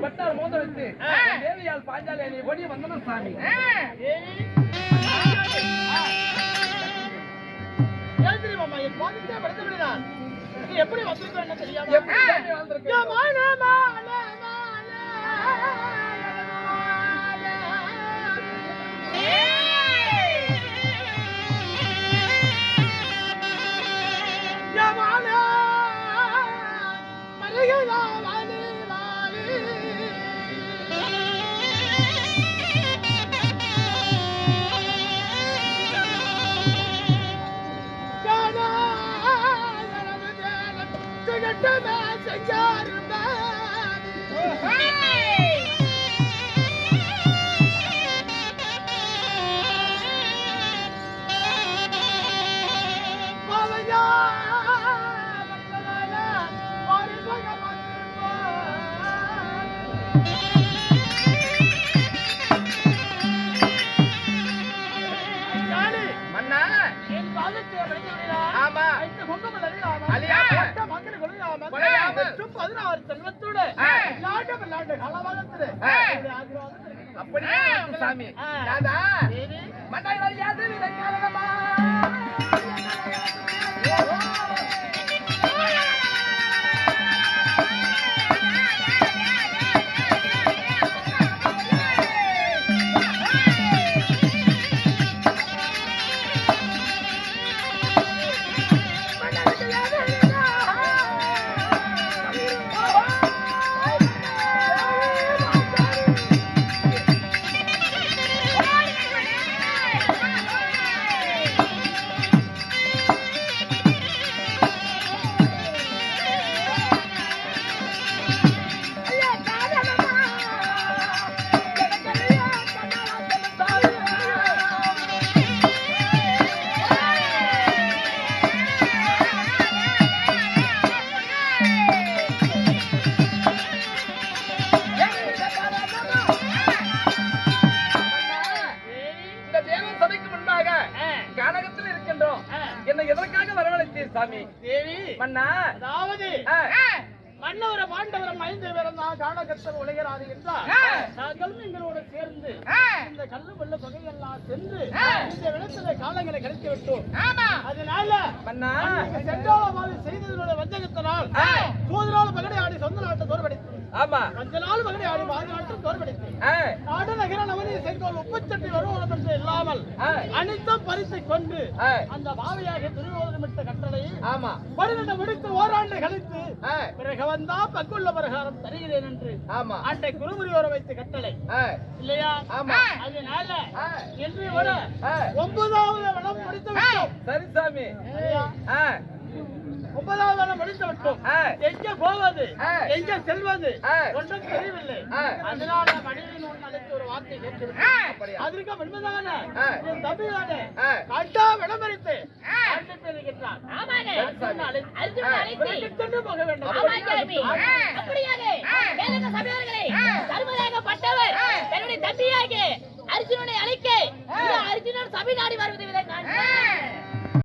பட்டார் மோத வைத்து தேவியால் பாஞ்சாலி நீ ஓடி வந்தனர் சாமி. எப்படி வந்திருக்க தெரியாம சாமி சாமி தேவி மன்னா அதாவது மன்னவர பாண்டவரம் 5 பேரும் தான் காணகத்தர் உலகிறாது என்றால் நாங்கள் எங்களோடு சேர்ந்து இந்த கல்லு வெள்ள தொகையெல்லாம் சென்று இந்த விடத்திலே காலங்களை கழித்து விட்டோம். அதனால மன்னா சென்றாலும் செய்ததனுடைய வஞ்சகத்தினால் சோதரால பகடை ஆடி சொந்த நாட்டை தோற்கடித்து ஆமா 5 நாள் பகடை ஆடி பாதி நாட்டை தோற்கடித்து நாடு நகர நவனி செங்கோல் உப்புச்சட்டி வருவோம் என்று இல்லாமல் அனைத்தும் பரிசை கொண்டு அந்த பாவையாக துரியோதனமிட்ட கட்டளை ஆமா 12 முடித்து ஓராண்டு கழித்து பிறகு வந்தா பக்குள்ள பிரகாரம் தருகிறேன் என்று ஆமா அண்டை குருமுறியோர வைத்து கட்டளை இல்லையா? ஆமா அதனால என்று வர 9வது வளம் முடித்து விட்டோம். சரி சாமி 9வது வளம் முடித்து விட்டோம். எங்க போவது எங்க செல்வது ஒன்றும் தெரியவில்லை. அதனால மனிதன் ஒன்று அழைத்து ஒரு வார்த்தை கேட்டு அதற்கு முன்பதான என் தம்பிதானே கட்டா விளம்பரித்து இருக்கின்றான். போக வேண்டும். தர்மராகப்பட்டவர் தன்னுடைய தம்பியாக அர்ஜுனனை அழைக்க அர்ஜுனன் சபை நாடி வருவது